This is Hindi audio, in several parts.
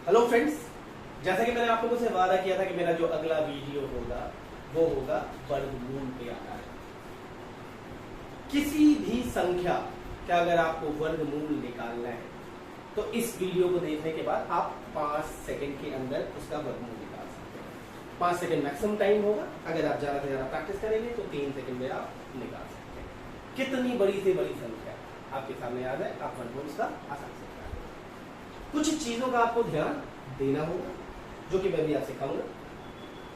हेलो फ्रेंड्स, जैसा कि मैंने आप लोगों से वादा किया था कि मेरा जो अगला वीडियो होगा वो होगा वर्गमूल पे आधारित। किसी भी संख्या का अगर आपको वर्गमूल निकालना है तो इस वीडियो को देखने के बाद आप 5 सेकंड के अंदर उसका वर्गमूल निकाल सकते हैं। 5 सेकंड मैक्सिमम टाइम होगा। अगर आप ज्यादा से ज्यादा प्रैक्टिस करेंगे तो 3 सेकंड में आप निकाल सकते हैं। कितनी बड़ी से बड़ी संख्या आपके सामने आ जाए, आप वर्गमूल उसका आसानी से निकाल सकते। कुछ चीजों का आपको ध्यान देना होगा जो कि मैं भी आप सिखाऊंगा,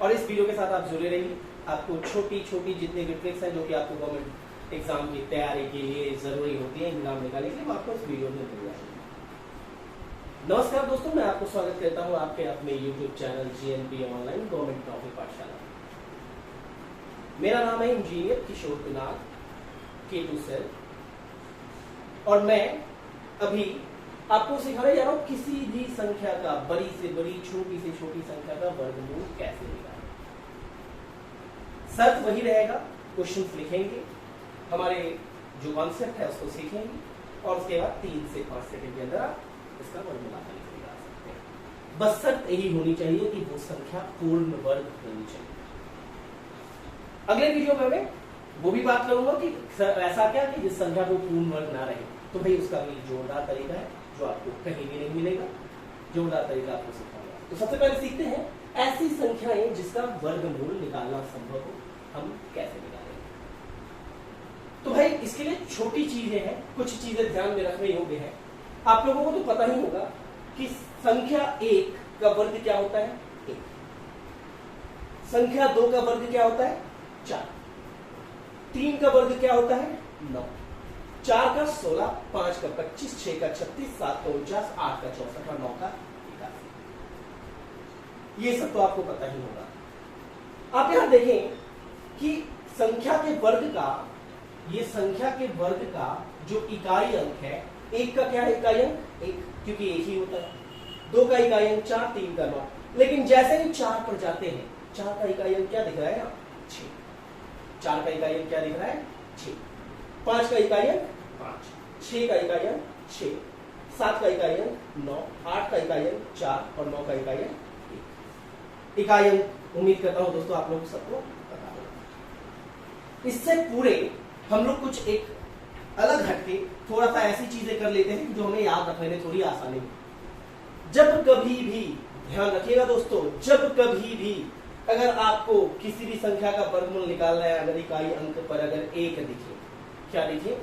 और इस वीडियो के साथ आप जुड़े रहिए। आपको छोटी छोटी जितनी भी ट्रिक्स हैं जो कि आपको गवर्नमेंट एग्जाम की तैयारी के लिए जरूरी होती है, एग्जाम निकालने के लिए, वो आपको इस वीडियो में मिल जाएगी। नमस्कार दोस्तों, मैं आपको स्वागत करता हूं आपके अपने YouTube channel GNP online government नौकरी पाठशाला। मेरा नाम है engineer Kishore Kumar K2 cell, और मैं अभी आपको सिखाने जा रहा हूं किसी भी संख्या का, बड़ी से बड़ी छोटी से छोटी संख्या का वर्गमूल कैसे निकालें। शर्त वही रहेगा, क्वेश्चंस लिखेंगे, हमारे जो कॉन्सेप्ट है उसको सीखेंगे, और उसके बाद 3 से 5 सेकंड के अंदर आप इसका वर्गमूल आसानी से निकाल सकते हैं। बस शर्त यही होनी चाहिए कि वो संख्या पूर्ण वर्ग होनी चाहिए। अगले वीडियो में मैं वो भी बात करूंगा कि ऐसा क्या कि जिस संख्या को पूर्ण वर्ग ना रहे, तो भाई उसका भी जोरदार तरीका है जो आपको कहीं भी नहीं मिलेगा। जोरदार तरीका आपको सिखाऊंगा। तो सबसे पहले सीखते हैं ऐसी संख्याएं जिसका वर्गमूल निकालना संभव हो, हम कैसे निकालेंगे। तो भाई इसके लिए छोटी चीजें हैं, कुछ चीजें ध्यान में रखने योग्य है। आप लोगों को तो पता ही होगा कि संख्या 1 का वर्ग क्या होता है, 1। संख्या 2 का वर्ग क्या होता है, 4। 3 का वर्ग क्या होता है, 9। 4 का 16, 5 का 25, 6 का 36, 7 का 49, 8 का 64 और 9 का 81। ये सब तो आपको पता ही होगा। आप यहां देखें कि संख्या के वर्ग का, ये संख्या के वर्ग का जो इकाई अंक है, 1 का क्या है इकाई अंक, 1, क्योंकि 1 ही होता है। 2 का इकाई अंक 4, 3 का 9। लेकिन जैसे ही 4 पर जाते हैं, 4 का इकाई अंक क्या दिख रहा है, 6। 4 का इकाई अंक क्या दिख रहा है, 6। 5 का इकाई अंक 5, 6 का इकाई अंक 6, 7 का इकाई अंक 9, 8 का इकाई अंक 4 और 9 का इकाई अंक 1। इकाई अंक उम्मीद करता हूं दोस्तों आप लोग सबको पता होगा। इससे पूरे हम लोग कुछ एक अलग हटके थोड़ा सा ऐसी चीजें कर लेते हैं जो हमें याद रखने में थोड़ी आसानी हो। जब कभी भी ध्यान रखिएगा दोस्तों, जब कभी भी अगर आपको किसी भी संख्या का वर्गमूल निकालना है, अगर इकाई अंक पर अगर 1 दिखे, क्या दिखे,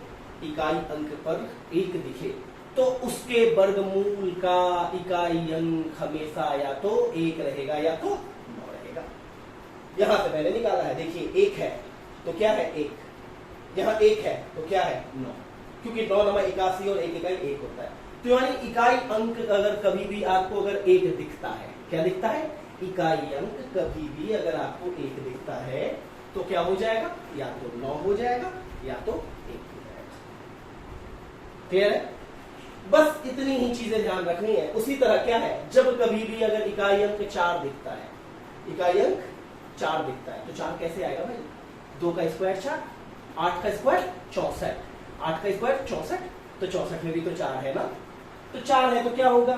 इकाई अंक पर 1 दिखे, तो उसके वर्गमूल का इकाई अंक हमेशा या तो 1 रहेगा या तो 9 रहेगा। यहां से मैंने निकाला है, देखिए 1 है तो क्या है, 1। यहां 1 है तो क्या है, 9, क्योंकि 9 9 81 और 1 इकाई 1 होता है। तो यानी इकाई अंक अगर कभी भी आपको अगर 1 दिखता है, क्या दिखता है, इकाई अंक कभी भी अगर आपको 1 दिखता है तो क्या हो जाएगा, या तो 9 हो जाएगा या तो 1 हो जाएगा। क्लियर है? बस इतनी ही चीजें ध्यान रखनी है। उसी तरह क्या है, जब कभी भी अगर इकाई अंक 4 दिखता है, इकाई अंक 4 दिखता है, तो 4 कैसे आएगा भाई, 2 का स्क्वायर 4, 8 का स्क्वायर 64, 8 का स्क्वायर 64, तो 64 में भी तो 4 है ना, तो 4 है तो क्या होगा,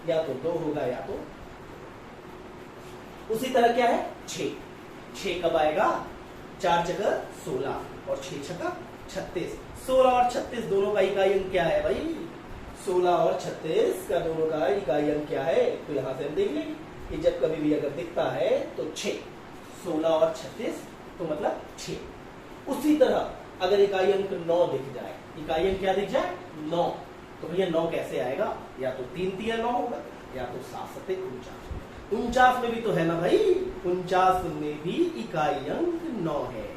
या तो 2 होगा या तो। उसी तरह क्या है, 6 कब आएगा, 4 जगह 16 और 6 छक्का 36। 16 और 36 दोनों का इकाई अंक क्या है भाई, 16 और 36 का दोनों का इकाई अंक क्या है, तो यहां से हम देख लेंगे कि जब कभी भी अगर दिखता है तो 6, 16 और 36 तो मतलब 6। उसी तरह अगर इकाई अंक 9 दिख जाए, इकाई अंक क्या दिख जाए, 9, तो भैया 9 कैसे आएगा, या तो 3 3 9 होगा या तो 7 7 49। 49 में भी तो है ना भाई, 49 में भी इकाई अंक 9 है।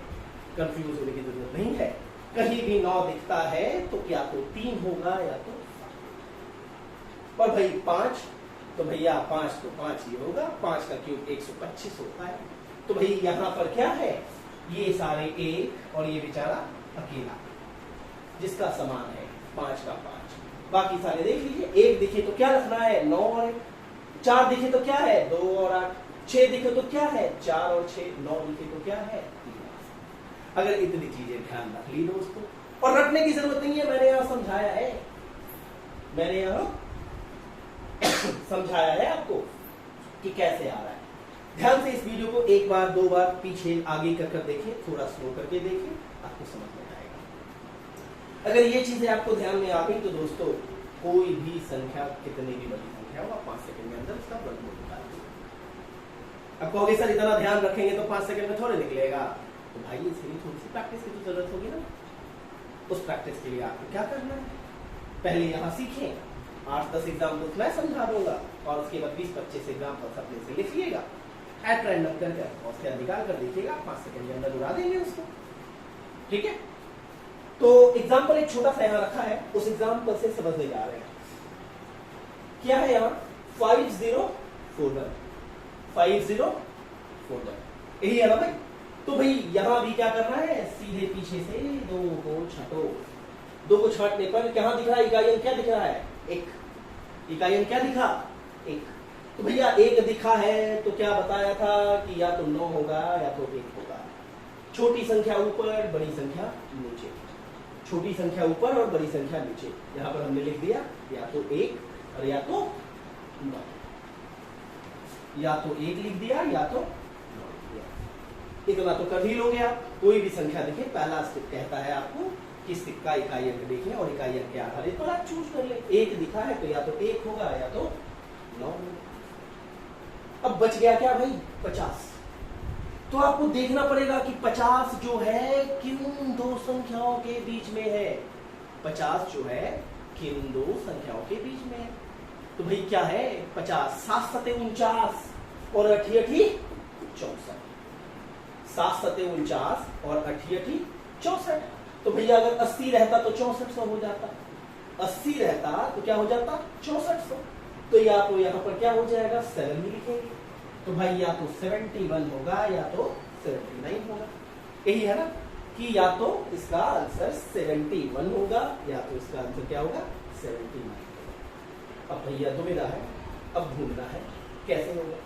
कंफ्यूज होने की जरूरत नहीं है, कहीं भी 9 दिखता है तो क्या तो 3 होगा या तो 7। और भाई 5, तो भैया 5 तो 5 ही होगा, 5 का क्यूब 125 होता है। तो भाई यहां पर क्या है, ये सारे 1 और ये बेचारा अकेला जिसका समान है 5 का 5। बाकी सारे देख लीजिए, 1 दिखे तो क्या रखना है, 9 और 4 दिखे तो क्या है, 2 और 8, 6 दिखे तो क्या है, 4 और 6, 9 दिखे तो क्या है, 3। अगर इतनी चीजें ध्यान रख ली दोस्तों, और रखने की जरूरत नहीं है, मैंने यहां समझाया है, मैंने यहां समझाया है आपको कि कैसे आ रहा है। ध्यान से इस वीडियो को एक बार दो बार पीछे आगे कर देखें, थोड़ा स्लो करके देखें, आपको समझ में आएगा। अगर ये चीजें आपको ध्यान में आ गई तो दोस्तों कोई भी संख्या, कितनी भी बड़ी संख्या हो, आप 5 सेकंड में अंदर उसका वर्गमूल निकाल दो। अब कहोगे सर इतना ध्यान रखेंगे तो 5 सेकंड में थोड़े निकलेगा, तो भाई इसके लिए थोड़ी सी प्रैक्टिस की तो जरूरत होगी ना। उस प्रैक्टिस के लिए आपको क्या करना है, पहले यहाँ सीखें, 8-10 एग्जाम्पल्स मैं समझा दूंगा और उसके बाद 20-25 एग्जाम्पल्स अपने से लिखिएगा, एट रैंडम करके और उसके निकाल कर देखिएगा, 5 सेकंड के अंदर उड़ा देंगे उसको। ठीक है, तो एग्जाम्पल एक छोटा सा यहाँ रखा है, उस एग्जाम्पल से समझने जा रहे हैं। क्या है यहाँ 5041, 5041 यही है ना भाई। तो भाई यहां भी क्या करना है, सीधे पीछे से 2 को छाटो। 2 को छाटने पर क्या दिख रहा है, इकाई अंक क्या दिख रहा है, 1। इकाई अंक क्या दिखा, 1। तो भैया 1 दिखा है तो क्या बताया था कि या तो 9 होगा या तो 1 होगा। छोटी संख्या ऊपर, बड़ी संख्या नीचे, छोटी संख्या ऊपर और बड़ी संख्या नीचे। यहां पर हमने लिख दिया या तो 1 और या तो 9, या तो 1 लिख दिया या तो 9 लिख दिया। इतना तो कर ही लोगे आप। कोई भी संख्या देखें, पहला स्टेप कहता है आपको कि सिक्का इकाई अंक देखें और इकाई अंक के आधारित पर आप चूज कर ले। 1 दिखा है तो या तो 1 होगा या तो 9 होगा। अब बच गया क्या भाई, 50। तो आपको देखना पड़ेगा कि 50 जो है किन दो संख्याओं के बीच में है। 50 जो है किन दो संख्याओं के बीच में है। तो भाई क्या है 50, 7 सते 49 और 8 8 64। 7 सते 49 और 8 8 64। तो भैया अगर 80 रहता तो 6400 हो जाता, 80 रहता तो क्या हो जाता 6400। तो या तो यहाँ पर क्या हो जाएगा 7 ही लिखेंगे। तो भाई या तो 71 होगा या तो 79 होगा। यही है ना कि या तो इसका आंसर 71 होगा या तो इसका आंसर क्या होगा 79 होगा। अब भैया दुविधा है, अब ढूंढना है कैसे होगा।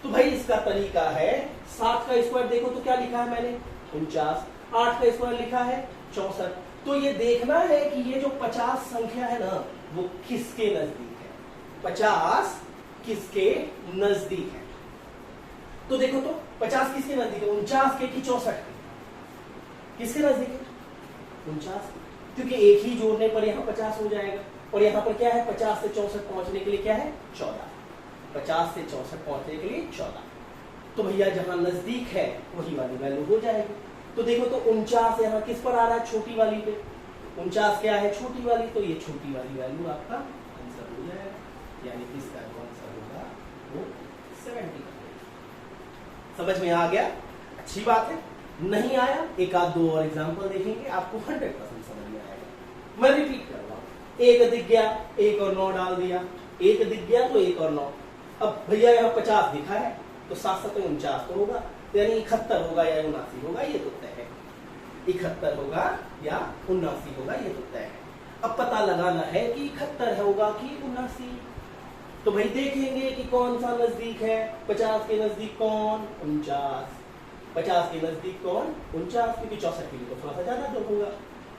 तो भाई इसका तरीका है, 7 का स्क्वायर देखो तो क्या लिखा है मैंने 49, 8 का स्क्वायर लिखा है 64। तो ये देखना है कि ये जो 50 संख्या है ना वो किसके नजदीक है, 50 किसके नजदीक है। तो देखो तो 50 किसके नजदीक है, 49 के कि 64 के, किसके नजदीक है 49, क्योंकि एक ही जोड़ने पर यहाँ 50 हो जाएगा। और यहाँ पर क्या है 50 से 64 पहुंचने के लिए क्या है 14, 50 से 64 पहुंचने के लिए 14। तो भैया जहां नजदीक है वही वाली वैल्यू हो जाएगी। तो देखो तो 49 यहाँ किस पर आ रहा है, छोटी वाली पे। 49 क्या है छोटी वाली, तो ये छोटी वाली वैल्यू आपका आंसर हो जाएगा, यानी इसका जो आंसर होगा वो 70। समझ में आ गया, अच्छी बात है। नहीं आया एक आध दो और एग्जांपल देखेंगे, आपको 100% समझ में आएगा। मैं रिपीट कर रहा हूं, 1 दिख गया, 1 और 9 डाल दिया, 1 दिख गया तो 1 और 9। अब भैया यहाँ 50 दिखा है तो 7 7 49 तो होगा, यानी 71 होगा या 79 होगा, ये तो तय है। 71 होगा या 79 होगा, ये तो तय है। अब पता लगाना है कि 71 होगा कि 79। तो भाई देखेंगे कि कौन सा नजदीक है, 50 के नजदीक कौन 49, 50 के नजदीक कौन 49, क्योंकि 64 के लिए तो थोड़ा सा ज्यादा दूर होगा।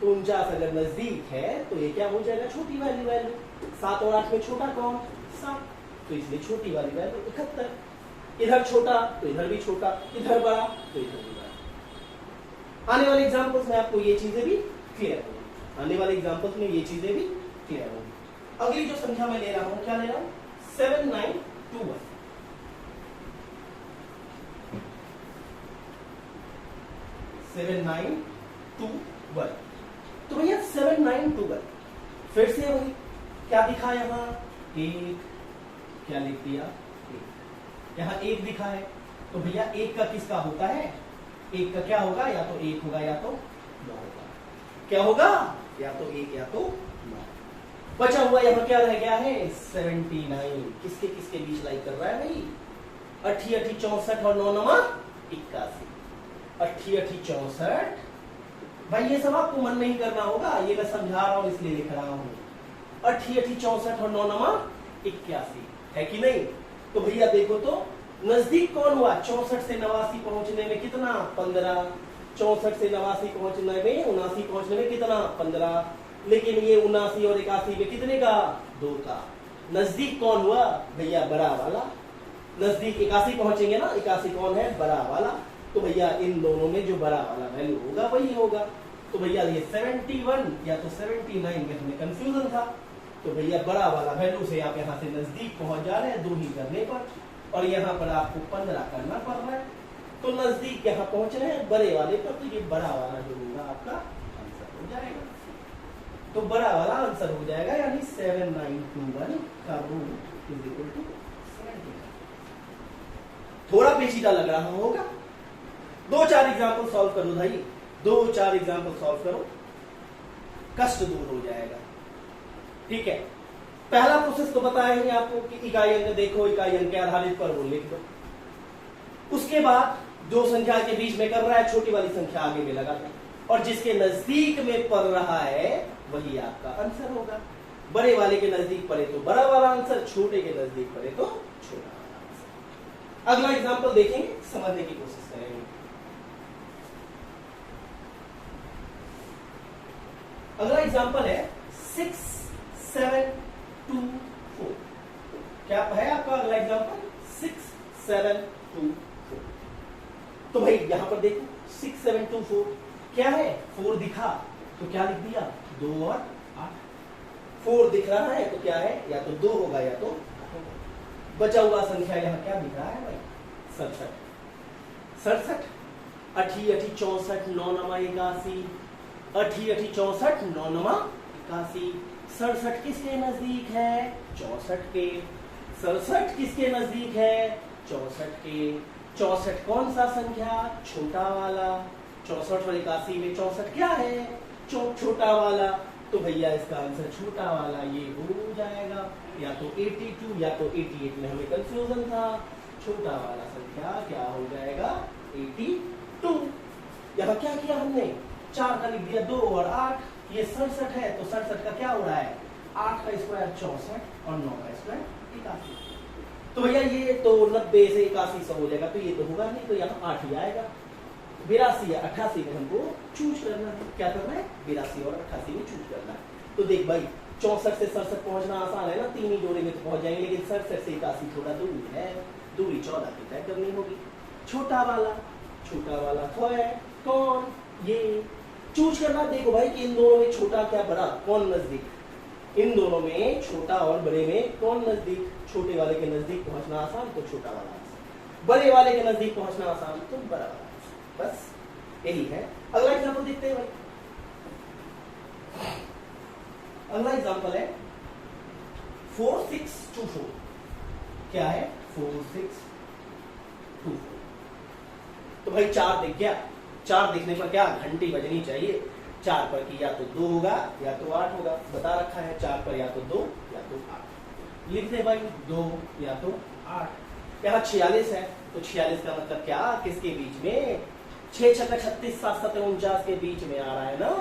तो 49 अगर नजदीक है तो ये क्या हो जाएगा छोटी वाली वैल्यू। 7 और 8 में छोटा कौन 7, तो इसलिए छोटी वाली वैल्यू 71। इधर छोटा तो इधर भी छोटा, इधर बड़ा तो इधर भी बड़ा। आने वाले एग्जांपल्स में आपको ये चीजें भी क्लियर होंगी, आने वाले एग्जांपल्स में ये चीजें भी क्लियर होंगी। अगली जो संख्या मैं ले रहा हूं, क्या ले रहा हूं 7921। 7921। तो भैया 7921 फिर से वही क्या दिखा यहाँ 1, क्या लिख दिया 1, यहाँ 1 दिखा है। तो भैया 1 का किसका होता है, 1 का क्या होगा, या तो 1 होगा या तो 9 होगा। क्या होगा, या तो 1 या तो 9। बचा हुआ यहाँ क्या रह गया है 79। किसके किसके बीच लाई कर रहा है भाई, 80 80 64 और 9 9 81। 80 80 64। भाई ये सब आपको मन नहीं करना होगा, ये मैं समझा रहा हूं इसलिए लिख रहा हूं। 80 80 64 और 9 9 81 है कि नहीं। तो भैया देखो तो नजदीक कौन हुआ, 64 से 89 पहुंचने में कितना 15, 64 से 89 पहुंचने में 79 पहुंचने में कितना 15, लेकिन ये 79 और 81 में कितने का 2 का। नजदीक कौन हुआ भैया, बड़ा वाला। नजदीक 81 पहुंचेंगे ना, 81 कौन है, बड़ा वाला। तो भैया इन दोनों में जो बड़ा वाला वैल्यू होगा वही होगा। तो भैया ये 71 या तो 79 में हमें कंफ्यूजन था। तो भैया बड़ा वाला वैल्यू से आप यहाँ से नजदीक पहुंच जा रहे हैं 2 ही करने पर, और यहाँ पर आपको 15 करना पड़ रहा है। तो नजदीक यहाँ पहुंच रहे हैं बड़े वाले पर, तो ये बड़ा वाला जो होगा आपका आंसर हो जाएगा। तो बड़ा वाला आंसर हो जाएगा, यानी 7921 का रूट इज इक्वल टू 79। थोड़ा पेचीदा लग रहा होगा। 2-4 एग्जाम्पल सॉल्व करो भाई, 2-4 एग्जाम्पल सॉल्व करो, कष्ट दूर हो जाएगा। ठीक है, पहला प्रोसेस तो बताया ही आपको कि इकाई अंक देखो, इकाई अंक के आधारित पर वो लिख दो। उसके बाद जो संख्या के बीच में कर रहा है, छोटी वाली संख्या आगे में लगा दो, और जिसके नजदीक में पड़ रहा है वही आपका आंसर होगा। बड़े वाले के नजदीक पड़े तो बड़ा वाला आंसर, छोटे के नजदीक पड़े तो छोटा वाला आंसर। अगला एग्जाम्पल देखेंगे, समझने की कोशिश करेंगे। अगला एग्जाम्पल है 6, 7, 2, 4। क्या है आपका अगला एग्जाम्पल? 6, 7, 2, 4। तो भाई यहां पर देखो 6, 7, 2, 4 क्या है, 4 दिखा तो क्या लिख दिया, 2 और 8। 4 दिख रहा है तो क्या है, या तो 2 होगा या तो 8 होगा। बचा हुआ संख्या यहाँ क्या दिख रहा है भाई, 67। 67 8 8 64 9 9 81, 8 8 64 9 9 81। 67 किसके नजदीक है, 64 के। 67 किसके नजदीक है, 64 के। 64 कौन सा संख्या, छोटा वाला। 64 और 81 में 64 क्या है, छोटा वाला। तो भैया इसका आंसर छोटा वाला ये हो जाएगा, या तो 82 या तो 88 में हमें कंफ्यूजन था। छोटा वाला संख्या क्या हो जाएगा, 82। यहाँ क्या किया हमने, 4 का लिख दिया 2 और 8, ये 67 है तो 67 का क्या हो रहा है, 8 का स्क्वायर 64 और 9 का स्क्वायर 81। तो भैया ये तो 90 से 81 100 हो जाएगा, तो ये तो होगा नहीं, तो यहाँ 8 ही आएगा। 82 या 88 में हमको चूज करना है, क्या करना है, 82 और 88 में चूज करना है। तो देख भाई 64 से 67 पहुंचना आसान है ना, 3 ही जोड़े में तो पहुंच जाएंगे, लेकिन 67 से 81 थोड़ा दूर है, दूरी 14 की तय करनी होगी। छोटा वाला तो है कौन, ये चूज करना। देखो भाई कि इन दोनों में छोटा क्या बड़ा, कौन नजदीक, इन दोनों में छोटा और बड़े में कौन नजदीक। छोटे वाले के नजदीक पहुंचना आसान तो छोटा वाला आंसर, बड़े वाले के नजदीक पहुंचना आसान तो बड़ा वाला आंसर, बस यही है। अगला एग्जांपल देखते हैं भाई। अगला एग्जांपल है 4 6 2 4। क्या है, 4 6 2 4। तो भाई 4 दिख गया, 4 दिखने पर क्या घंटी बजनी चाहिए। 4 पर की या तो 2 होगा या तो 8 होगा, बता रखा है 4 पर या तो 2 या तो 8। लिख दे भाई 2 या तो 8। यहाँ 46 है तो 46 का मतलब क्या, किसके बीच में, 6 6 36 7 7 49 के बीच में आ रहा है ना।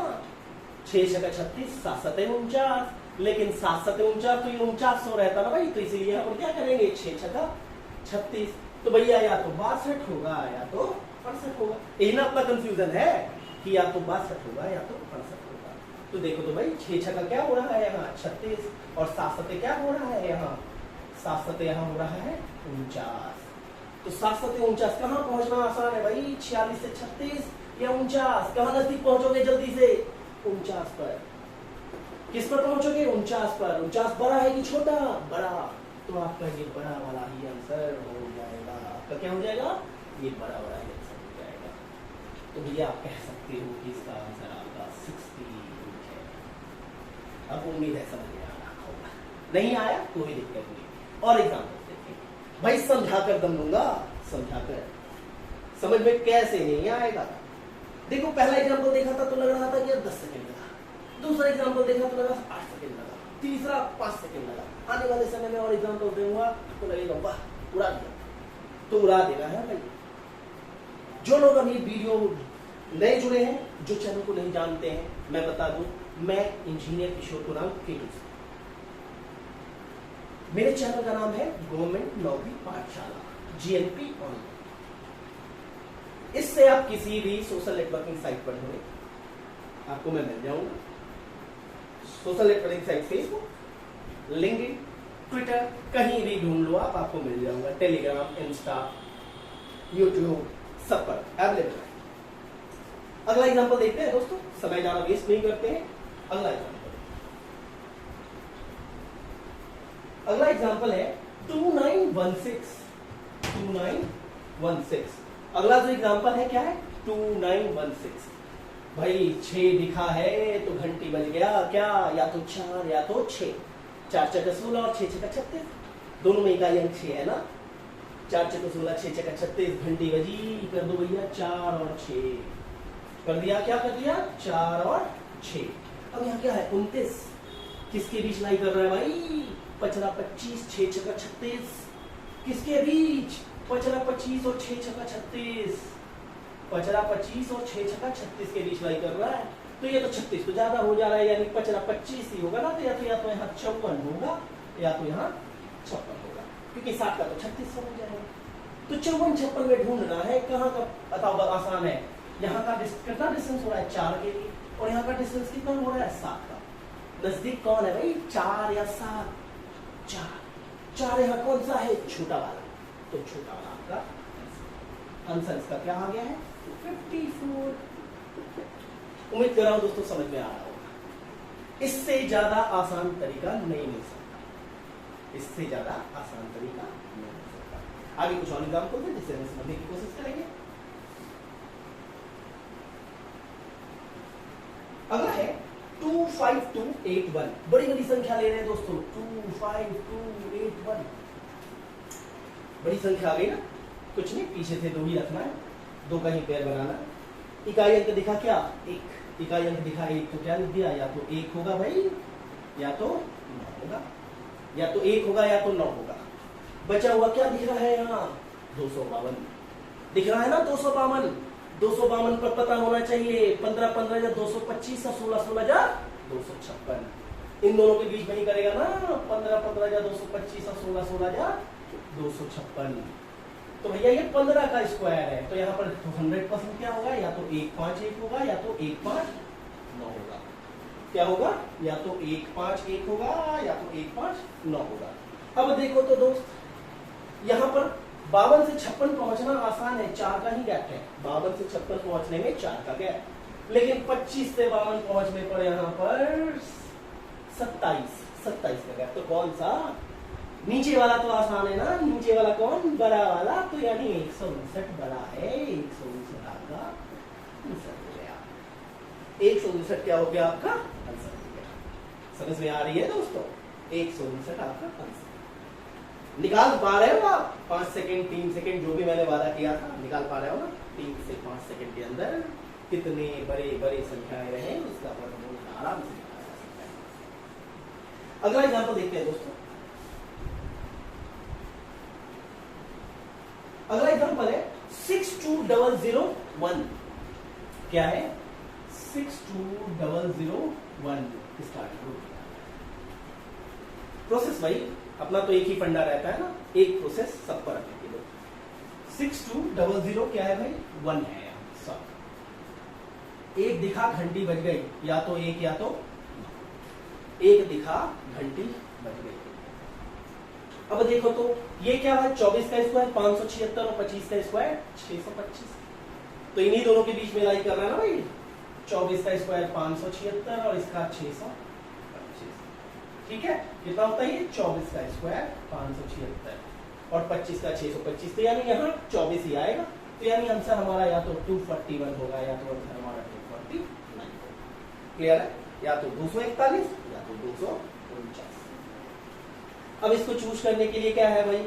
6 6 36 7 7 49, लेकिन 7 7 49 तो ये 4900 रहता ना भाई, तो इसीलिए यहाँ पर क्या करेंगे 6 6 36। तो भैया या तो 62 होगा या तो 65 होगा। यही ना अपना कंफ्यूजन है कि या तो 62 होगा या तो 65 होगा। तो देखो तो भाई 6 6 का क्या हो रहा है यहाँ 36, और 7 7 क्या हो रहा है यहाँ, 7 7 यहाँ हो रहा है 49। तो 7 7 49 कहाँ पहुंचना आसान है भाई, 46 से 36 या 49, कहाँ नजदीक पहुंचोगे जल्दी से, 49 पर। किस पर पहुंचोगे, 49 पर। 49 बड़ा है कि छोटा, बड़ा, तो आपका ये बड़ा वाला ही आंसर हो जाएगा। आपका क्या हो जाएगा, ये बड़ा वाला ही आंसर हो जाएगा। तो भैया आप कह सकते हो कि इसका आंसर आपका 68 है। अब उम्मीद है समझ में आ रहा होगा, नहीं आया कोई दिक्कत नहीं। और एग्जाम्पल देखिए भाई, समझाकर दम लूंगा, समझाकर, समझ में कैसे नहीं आएगा। देखो पहला एग्जाम्पल देखा था तो लग रहा था कि 10 सेकंड लगा, दूसरा एग्जाम्पल देखा तो लगा 8 सेकंड लगा, तीसरा 5 सेकंड लगा। आने वाले समय में और एग्जाम्पल दूंगा तो लगेगा वाह उड़ा दिया, तो उड़ा देना है भाई। जो लोग अभी वीडियो नए जुड़े हैं, जो चैनल को नहीं जानते हैं, मैं बता दूं, मैं इंजीनियर किशोर कुणाल केटू से। मेरे चैनल का नाम है गवर्नमेंट नौकरी पाठशाला, GNP ऑनलाइन। इससे आप किसी भी सोशल नेटवर्किंग साइट पर होंगे, आपको मैं मिल जाऊंगा। Social networking site Facebook, LinkedIn, Twitter, कहीं भी ढूंढ लो आप, आपको मिल जाऊंगा। टेलीग्राम, इंस्टा, यूट्यूब, सब पर अवेलेबल है। अगला एग्जांपल देखते हैं दोस्तों, समय ज्यादा वेस्ट नहीं करते हैं। अगला एग्जांपल है 2916। 2916। अगला जो एग्जांपल है क्या है? 2916। भाई 6 दिखा है तो घंटी बज गया क्या? या तो 4 या तो 6। 4 चक्का 16 और 6 चक्का 36, दोनों में इकाई अंक 6 है ना। 4 चक्का 16, 6 चक्का 36, घंटी बजी। कर दो भैया 4 और 6 कर दिया। क्या कर दिया? 4 और 6। अब यहाँ क्या है? 29 किसके बीच लाई कर रहा है भाई? 55 25, 6 चक्का 36 किसके बीच? 55 25 और 6 चक्का 36। 55 25 और 6 छक्का 36 के बीच लाई कर रहा है। तो ये तो 36 तो ज्यादा हो जा रहा है, यानी 55 25 ही होगा ना। तो या तो यहाँ 54 होगा या तो यहाँ 56 होगा, क्योंकि 7 का तो 36 हो जाएगा। तो 54 56 में ढूंढना है। कहाँ का बताओ? आसान है। यहाँ का कितना डिस्टेंस हो रहा है? 4 के लिए। और यहाँ का डिस्टेंस कितना हो रहा है? 7 का। नजदीक कौन है भाई? 4 या 7? 4 यहाँ कौन सा है? छोटा वाला। तो छोटा वाला आपका आंसर इसका क्या आ गया है? 54। उम्मीद कर रहा हूं दोस्तों समझ में आ रहा होगा। इससे ज्यादा आसान तरीका नहीं मिल सकता। इससे ज्यादा आसान तरीका नहीं मिल सकता। आगे कुछ और एग्जाम्पल है जिससे हम समझने की कोशिश करेंगे। अगला है 25281। बड़ी बड़ी संख्या ले रहे हैं दोस्तों। 25281 बड़ी संख्या आ गई ना। कुछ नहीं, पीछे से 2 ही रखना है, 2 का ही पेयर बनाना। इकाई अंक दिखा क्या? 1। इकाई अंक दिखा 1, तो क्या लिख दिया? या तो 1 होगा भाई या तो 9 होगा। या तो 1 होगा या तो 9 होगा। बचा हुआ क्या दिख रहा है यहाँ? 252 दिख रहा है ना। 252 252 पर पता होना चाहिए 15 15 या 225 और 16 16 या 256। इन दोनों के बीच में ही करेगा ना। 15 15 या 225 और 16 16 या 256। तो भैया ये 15 का स्क्वायर है, तो यहाँ पर 100% क्या होगा? या तो 151 होगा या तो 159 होगा। क्या होगा? या तो 151 होगा या तो 159 होगा। अब देखो तो दोस्त, यहाँ पर 52 से 56 पहुंचना आसान है, 4 का ही गैप है। 52 से 56 पहुंचने में 4 का गैप। लेकिन 25 से 52 पहुंचने पर यहाँ पर 27 का गैप। तो कौन सा? नीचे वाला तो आसान है ना। नीचे वाला कौन? बड़ा वाला। तो यानी 159 बड़ा है। 159 आपका आंसर हो गया। 159 क्या हो गया? आपका आंसर हो गया। समझ में आ रही है दोस्तों? 159 आपका आंसर। निकाल पा रहे हो आप? 5 सेकेंड 3 सेकेंड जो भी मैंने वादा किया था, निकाल पा रहे हो ना? 3 से 5 सेकेंड के अंदर कितने बड़े बड़े संख्याएं रहे उसका वर्गमूल आराम से निकाला जा सकता है। अगला एग्जाम्पल देखते हैं दोस्तों। अगला एग्जांपल है 62001। क्या है? 62001 स्टार्ट करो। प्रोसेस भाई अपना तो एक ही फंडा रहता है ना, एक प्रोसेस सब पर रखने के लिए। 6200 क्या है भाई? 1 है सब। एक दिखा घंटी बज गई, या तो 1 या तो 1 दिखा घंटी बज गई। अब देखो तो ये क्या है? 24 का स्क्वायर 576 और 25 का स्क्वायर 625। तो इन्हीं दोनों के बीच में लाई कर रहा है ना भाई। 24 का स्क्वायर 576 और इसका 625। ठीक है, कितना होता है ये? 24 का स्क्वायर 576 और 25 का 625। तो यानी यहाँ 24 ही आएगा। तो यानी आंसर हमारा या तो 241 होगा या तो आंसर हमारा 249 होगा। क्लियर है? या तो 241 या तो 249। अब इसको चूज करने के लिए क्या है भाई?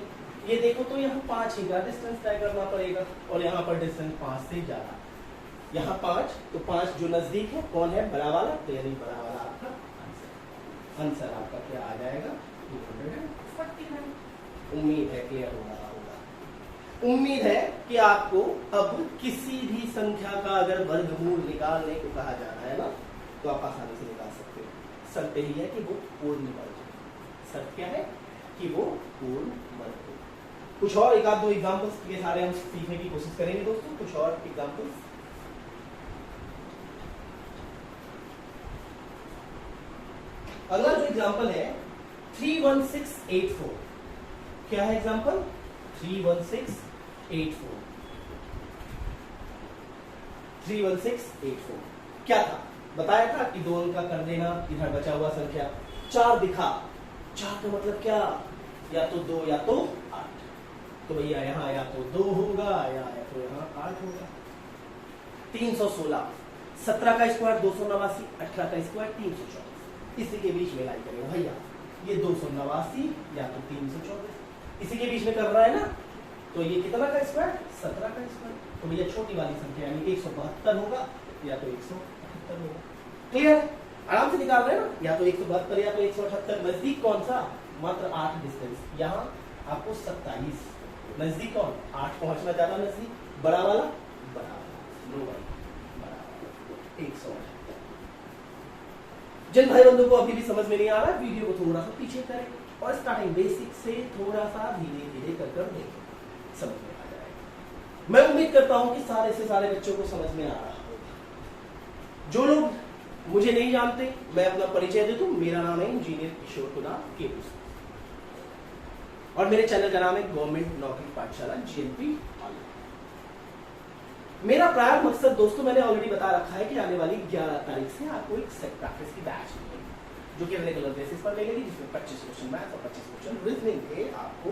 ये देखो तो यहाँ 5 ही का डिस्टेंस तय करना पड़ेगा और यहाँ पर डिस्टेंस 5 से ज्यादा। यहाँ 5, तो 5 जो नजदीक है कौन है? बड़ा वाला। तो यानी बड़ा वाला आपका आंसर आपका क्या आ जाएगा? 249। उम्मीद है क्लियर हो रहा होगा। उम्मीद है कि आपको अब किसी भी संख्या का अगर वर्गमूल निकालने को कहा जा रहा है ना, तो आप आसानी से निकाल सकते हो। शर्त यही है कि वो पूर्ण वर्ग हो। शर्त क्या है? कि वो पूर्ण वर्ग हो। कुछ और एक आध दो एग्जांपल्स के सारे हम सीखने की कोशिश करेंगे दोस्तों। कुछ और एग्जांपल्स। अगला जो एग्जांपल है 31684 क्या है एग्जांपल? 31684 31684 क्या था? बताया था कि 2 अंक का कर देना, इधर बचा हुआ संख्या 4 दिखा। 4 का मतलब क्या? या तो 2 या तो 8। तो भैया यहाँ या तो 2 होगा या तो यहाँ 8 होगा। 316 17 का स्क्वायर 289, 18 का स्क्वायर 324। इसी के बीच में लाई करेंगे भैया, ये 289 या तो 324 इसी के बीच में कर रहा है ना, तो ये कितना का स्क्वायर? 17 का स्क्वायर। तो भैया छोटी वाली संख्या यानी 172 होगा या तो 178 होगा। क्लियर? आराम से निकाल रहे हैं ना, या तो 172 या तो 178। नजदीक कौन सा? मात्र 8 डिस्टेंस। यहाँ आपको 27 नजदीक कौन? 8 पहुंचना ज्यादा नजदीक। बड़ा वाला बड़ा वाला 108। जिन भाई बंधु को अभी भी समझ में नहीं आ रहा, वीडियो को थोड़ा सा पीछे करें और स्टार्टिंग बेसिक से थोड़ा सा धीरे धीरे कर देखें, समझ में आ जाएगा। मैं उम्मीद करता हूं कि सारे से सारे बच्चों को समझ में आ रहा होगा। जो लोग मुझे नहीं जानते, मैं अपना परिचय दे दूं। मेरा नाम है इंजीनियर किशोर कुमार केपू और मेरे चैनल का नाम है गवर्नमेंट नौकरी पाठशाला GNP। मेरा प्रायर मकसद दोस्तों मैंने ऑलरेडी बता रखा है कि आने वाली 11 तारीख से आपको एक सेट प्रैक्टिस की बैच मिलेगी, जो कि रेगुलर बेसिस पर मिलेगी, जिसमें 25 क्वेश्चन मैथ्स और 25 क्वेश्चन रीजनिंग के आपको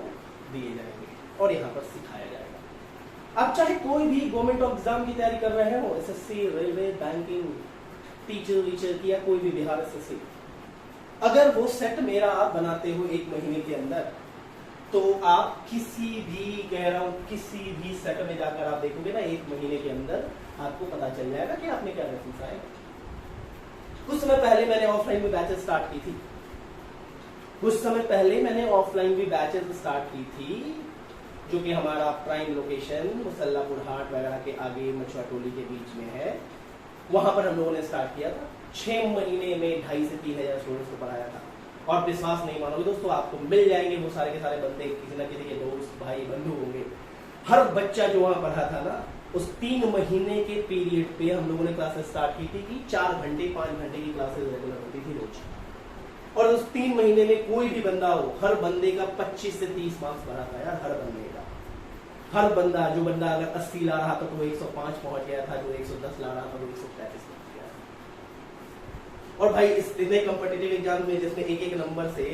दिए जाएंगे और यहाँ पर सिखाया जाएगा। आप चाहे कोई भी गवर्नमेंट एग्जाम की तैयारी कर रहे हो, SSC, रेलवे, बैंकिंग, टीचर की, या कोई भी बिहार SSC, अगर वो सेट मेरा आप बनाते हो 1 महीने के अंदर, तो आप किसी भी, कह रहा हूं किसी भी सेट में जाकर आप देखोगे ना, 1 महीने के अंदर आपको पता चल जाएगा कि आपने क्या सीखा है। कुछ समय पहले मैंने ऑफलाइन भी बैचेस स्टार्ट की थी, जो कि हमारा प्राइम लोकेशन मुसल्लापुर हाट वगैरह के आगे मछुआ टोली के बीच में है। वहां पर हम लोगों ने स्टार्ट किया था। 6 महीने में 2,500 से 3,000 स्टूडेंट्स को पढ़ाया था। और विश्वास नहीं मानोगे दोस्तों, आपको मिल जाएंगे वो सारे के सारे बंदे, किसी न किसी के दोस्त भाई बंधु होंगे। हर बच्चा जो वहां पढ़ा था ना, उस 3 महीने के पीरियड पे हम लोगों ने क्लासेस स्टार्ट की थी कि 4 घंटे 5 घंटे की क्लासेस रेगुलर होती थी रोज। और उस 3 महीने में कोई भी बंदा हो, हर बंदे का 25 से 30 मार्क्स बढ़ा था यार, हर बंदे का। हर बंदा, जो बंदा अगर 80 ला रहा था तो वो 105 पहुंच गया था, जो 110 ला रहा था वो 135 पहुंच गया। और भाई इतने कॉम्पिटिटिव एग्जाम में जिसमें एक नंबर से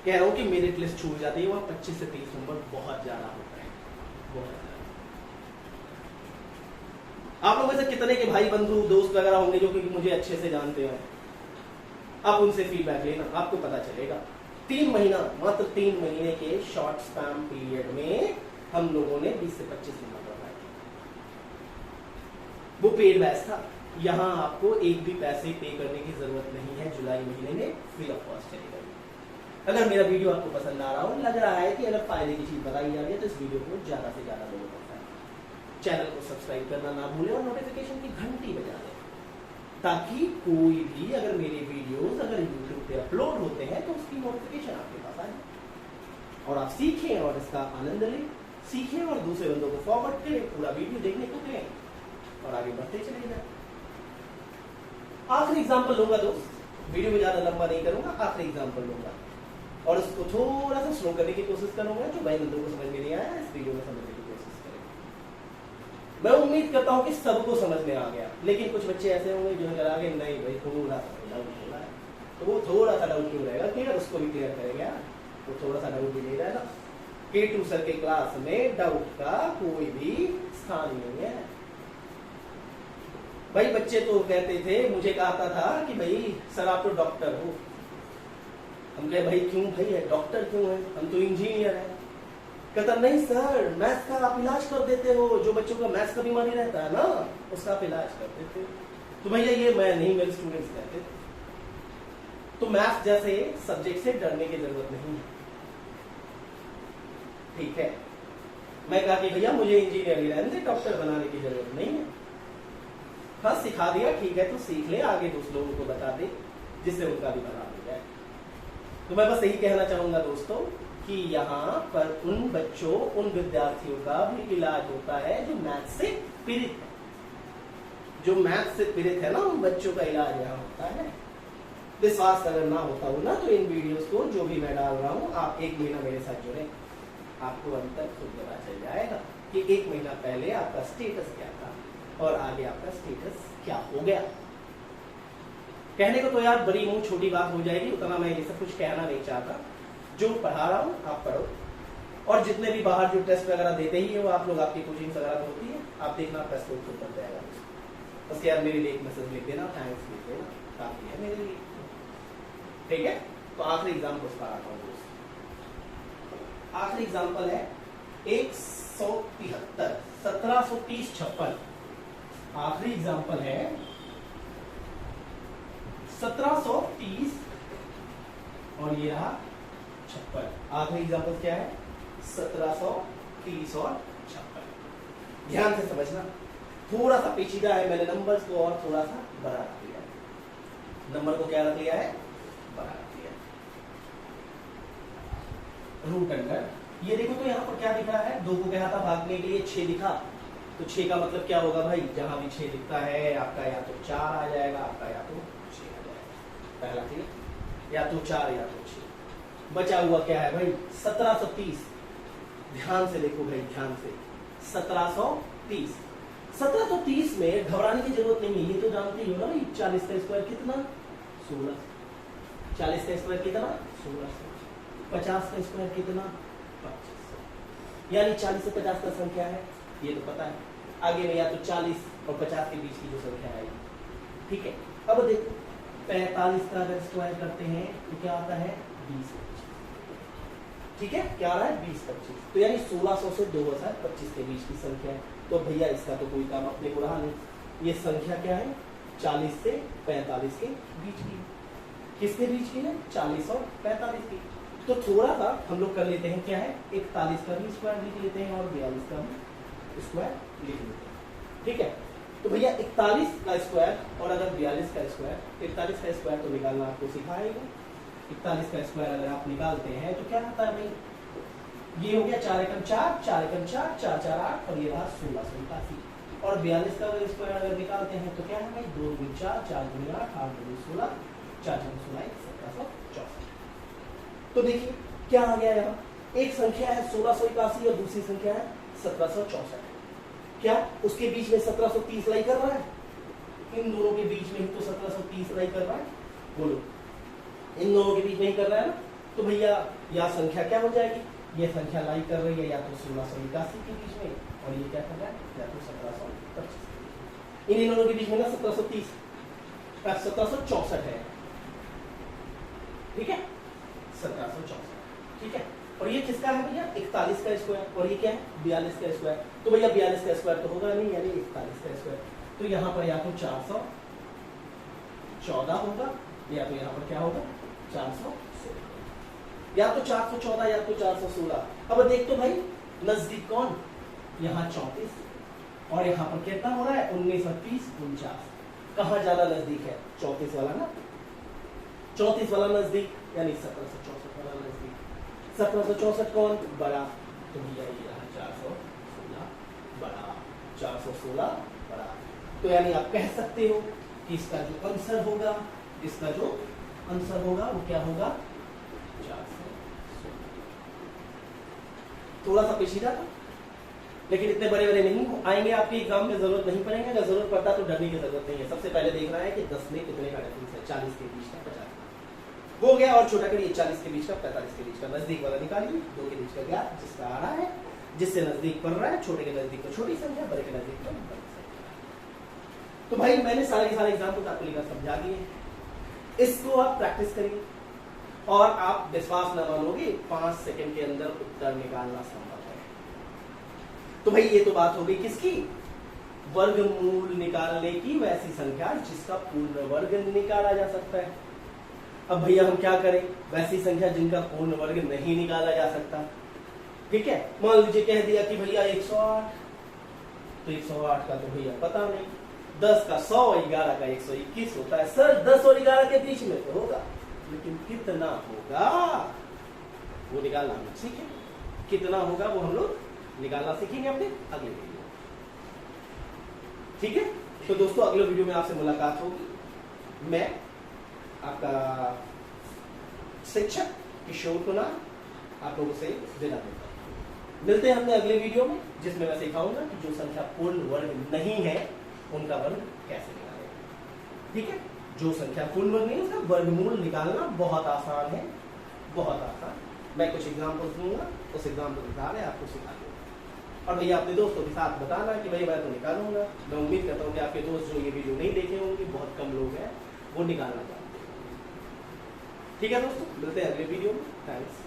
कह रहा हूं कि मेरिट लिस्ट छूट जाती है, वहां 25 से 30 नंबर बहुत ज्यादा होता है, बहुत ज्यादा। आप लोगों में से कितने के भाई बंधु दोस्त वगैरह होंगे जो कि मुझे अच्छे से जानते हो, आप उनसे फीडबैक लेना, आपको पता चलेगा। 3 महीना, मात्र 3 महीने के शॉर्ट स्पैम पीरियड में हम लोगों ने 20 से 25 नंबर बनाए। वो पेड बैच था, यहाँ आपको एक भी पैसे पे करने की जरूरत नहीं है। जुलाई महीने में फ्री ऑफ कॉस्ट चलेगा। अगर मेरा वीडियो आपको पसंद आ रहा हो, लग रहा है कि अगर फायदे की चीज बताई जा रही है, तो इस वीडियो को ज्यादा से ज्यादा लोगों को बताएं। चैनल को सब्सक्राइब करना ना भूलें और नोटिफिकेशन की घंटी बजा दें, ताकि कोई भी अगर मेरे वीडियोस अगर यूट्यूब पे अपलोड होते हैं तो उसकी नोटिफिकेशन आपके पास आए और आप सीखें और इसका आनंद लें, सीखें और दूसरे बंदों को फॉरवर्ड करें, पूरा वीडियो देखने को करें और आगे बढ़ते चले जाए। आखिरी एग्जाम्पल लूंगा दोस्त, वीडियो में ज्यादा लंबा नहीं करूंगा, आखिरी एग्जाम्पल लूंगा और उसको थोड़ा सा स्लो करने की कोशिश करूंगा। जो भाई बंदों को समझ में नहीं आया, इस वीडियो में समझने की कोशिश करेंगे। मैं उम्मीद करता हूं कि सबको समझ में आ गया, लेकिन कुछ बच्चे ऐसे होंगे जो अगर आगे नहीं भाई थोड़ा सा डाउट हो रहा है, तो वो थोड़ा सा डाउट क्यों रहेगा, क्लियर, उसको भी क्लियर करेंगे। वो थोड़ा सा डाउट भी नहीं रहेगा। K2 सर के क्लास में डाउट का कोई भी स्थान नहीं है। भाई बच्चे तो कहते थे, मुझे कहता था कि भाई सर आप तो डॉक्टर हो। हम कहे भाई क्यों भाई, डॉक्टर क्यों है, हम तो इंजीनियर हैं। कहता नहीं सर, मैथ्स का आप इलाज कर देते हो, जो बच्चों का मैथ्स का बीमारी रहता है ना, उसका आप इलाज कर देते हो। तो भैया ये मैं नहीं, मेरे स्टूडेंट्स कहते थे। तो मैथ्स जैसे सब्जेक्ट से डरने की जरूरत नहीं है, ठीक है। मैं कहा कि भैया मुझे इंजीनियर ही रहने दे, डॉक्टर बनाने की जरूरत नहीं है। हाँ सिखा दिया, ठीक है, तो सीख ले, आगे दूसरे लोगों को बता दे, जिससे उनका भी भला हो जाए। तो मैं बस यही कहना चाहूंगा दोस्तों कि यहाँ पर उन बच्चों, उन विद्यार्थियों का भी इलाज होता है जो मैथ से पीड़ित है। जो मैथ से पीड़ित है ना, उन बच्चों का इलाज यहाँ होता है। विश्वास अगर ना होता हो ना तो इन वीडियोस को जो भी मैं डाल रहा हूँ आप 1 महीना मेरे साथ जुड़े, आपको अंतर खुद पता चल जाएगा कि 1 महीना पहले आपका स्टेटस क्या था और आगे आपका स्टेटस क्या हो गया। कहने को तो यार बड़ी मुंह छोटी बात हो जाएगी, उतना मैं ये सब कुछ कहना नहीं चाहता। जो पढ़ा रहा हूँ आप पढ़ो, और जितने भी बाहर जो टेस्ट वगैरह देते ही है वो आप लोग, आपकी कोचिंग वगैरह होती है, आप देखना टेस्ट खुद बन जाएगा। बस यार मेरे लिए एक मैसेज लिख देना, थैंक्स लिख देना, काफी है मेरे लिए। ठीक है, तो आखिरी एग्जाम्पल आता हूँ दोस्त। आखिरी एग्जाम्पल है 173 1730 56। आखिरी एग्जाम्पल है 1730 और ये रहा 56। आखिरी एग्जाम्पल क्या है? 1730 और 56। ध्यान से समझना, थोड़ा सा पेचीदा है, मैंने नंबर्स को और थोड़ा सा बड़ा रख लिया है। नंबर को क्या रख लिया है? बड़ा रख लिया है। रूट अंडर, ये देखो तो यहाँ पर क्या दिख रहा है? 2 को कहा था भागने के लिए, 6 दिखा, तो 6 का मतलब क्या होगा भाई? जहां भी 6 दिखता है आपका या तो 4 आ जाएगा, आपका या तो 6 आ जाएगा। पहला क्लियर, या तो 4 या तो 6। बचा हुआ क्या है भाई? 1730। ध्यान से देखो भाई, ध्यान से। 1730 1730 में घबराने की जरूरत नहीं है, ये तो जानते ही हो ना भाई। 40 का स्क्वायर कितना? 16। 40 का स्क्वायर कितना? 16। 50 का स्क्वायर कितना? 25। यानी 40 से 50 का संख्या है, ये तो पता है। आगे में या तो 40 और 50 के बीच की जो संख्या है, ठीक है। अब देखो 45 का अगर स्क्वायर करते हैं तो क्या आता है? 20। ठीक है, क्या आ रहा है? 20 25। तो यानी 1600 से 2025 के बीच की संख्या है। तो भैया इसका तो कोई काम अपने को रहा नहीं। ये संख्या क्या है? 40 से 45 के बीच की। किसके बीच की है? 40 और 45 की। तो थोड़ा सा हम लोग कर लेते हैं, क्या है? 41 का भी स्क्वायर लिख लेते हैं और 42 का भी स्क्वायर लिख लेते हैं। ठीक है, तो भैया 41 का स्क्वायर और अगर 42 का स्क्वायर, 41 का स्क्वायर तो निकालना आपको सिखाएगा। 41 का स्क्वायर अगर आप निकालते हैं तो क्या आता है भाई? ये हो गया 4 एकम 4, 4 एकम 4, 4 4 8 और ये रहा 1687। और 42 का स्क्वायर अगर निकालते हैं तो क्या है भाई? 2 दूनी 4, 4 दूनी 8, 8 दूनी 16, 4 4 16 1764। तो देखिए क्या आ गया यहाँ? एक संख्या है 1681 और दूसरी संख्या है 1764। क्या उसके बीच में 1730 लाई कर रहा है? इन दोनों के बीच में ही तो 1730 लाई कर रहा है। बोलो, इन दोनों के बीच में ही कर रहा है ना? तो भैया यह संख्या क्या हो जाएगी? ये संख्या लाई कर रही है या तो 1681 के बीच में, और ये क्या कर रहा है? या तो 1725। इन दोनों के बीच में ना 1730 1764 है। ठीक है, 1764। ठीक है, और ये किसका है भैया? 41 का स्क्वायर, और ये क्या है? 42 का स्क्वायर। तो भैया 42 का स्क्वायर तो होगा नहीं, यानी 41 का स्क्वायर। तो यहाँ पर या तो 414 होगा या तो यहाँ पर क्या होगा? 416, या तो 414 या तो 416। अब देख तो भाई नजदीक कौन? यहाँ 34 और यहाँ पर कितना हो रहा है? 19 30 49। कहाँ ज्यादा नजदीक है? 34 वाला ना, 34 वाला नजदीक, यानी 1764 वाला नजदीक। 1764 कौन बड़ा? तो भैया ये रहा 416 बड़ा, 416 बड़ा। तो यानी आप कह सकते हो कि इसका जो आंसर होगा, इसका जो आंसर होगा वो क्या होगा? 416। थोड़ा सा पेचीदा था, लेकिन इतने बड़े बड़े नहीं आएंगे आपके एग्जाम में, जरूरत नहीं पड़ेंगे। अगर जरूरत पड़ता तो डरने की जरूरत नहीं है। सबसे पहले देखना है कि 10 में कितने का डिफरेंस है। 40 के बीच का 50 हो गया, और छोटा करिए 40 के बीच का 45 के बीच का। नजदीक वाला निकालिए, 2 के बीच का गैप जिसका आ रहा है, जिससे नजदीक पड़ रहा है। छोटे के नजदीक तो छोटी संख्या, बड़े के नजदीक तो बड़ी संख्या। तो भाई मैंने सारे एग्जाम्पल आपको लेकर समझा दिए। इसको आप प्रैक्टिस करिए और आप विश्वास न मानोगे 5 सेकंड के अंदर उत्तर निकालना संभव है। तो भाई ये तो बात हो गई किसकी? वर्गमूल निकालने की, वैसी संख्या जिसका पूर्ण वर्ग निकाला जा सकता है। अब भैया हम क्या करें? वैसी संख्या जिनका पूर्ण वर्ग नहीं निकाला जा सकता। ठीक है, मान लीजिए कह दिया कि भैया 108, तो 108 का तो भैया पता नहीं। 10 का 100, 11 का 121 होता है। सर 10 और 11 के बीच में तो होगा, लेकिन कितना होगा वो निकालना हम सीखें। कितना होगा वो हम लोग निकालना सीखेंगे अपने अगले वीडियो। ठीक है, तो दोस्तों अगले वीडियो में आपसे मुलाकात होगी। मैं आपका शिक्षक किशोर कुमार आप लोगों से विदा देता हूं। मिलते हैं अपने अगले वीडियो में, जिसमें मैं सिखाऊंगा कि जो संख्या पूर्ण वर्ग नहीं है उनका वर्ग कैसे निकालें। ठीक है, जो संख्या पूर्ण वर्ग नहीं है उसका वर्गमूल निकालना बहुत आसान है, बहुत आसान। मैं कुछ एग्जाम्पल दूंगा, उस एग्जाम्पल के सहारे आपको सिखा दूंगा। और भैया अपने दोस्तों के साथ बताना कि भाई मैं तो निकालूंगा। मैं उम्मीद करता हूँ कि आपके दोस्त जो ये वीडियो नहीं देखे होंगे, बहुत कम लोग हैं, वो निकालना चाहते हैं। ठीक है दोस्तों, मिलते हैं अगले वीडियो में। थैंक्स।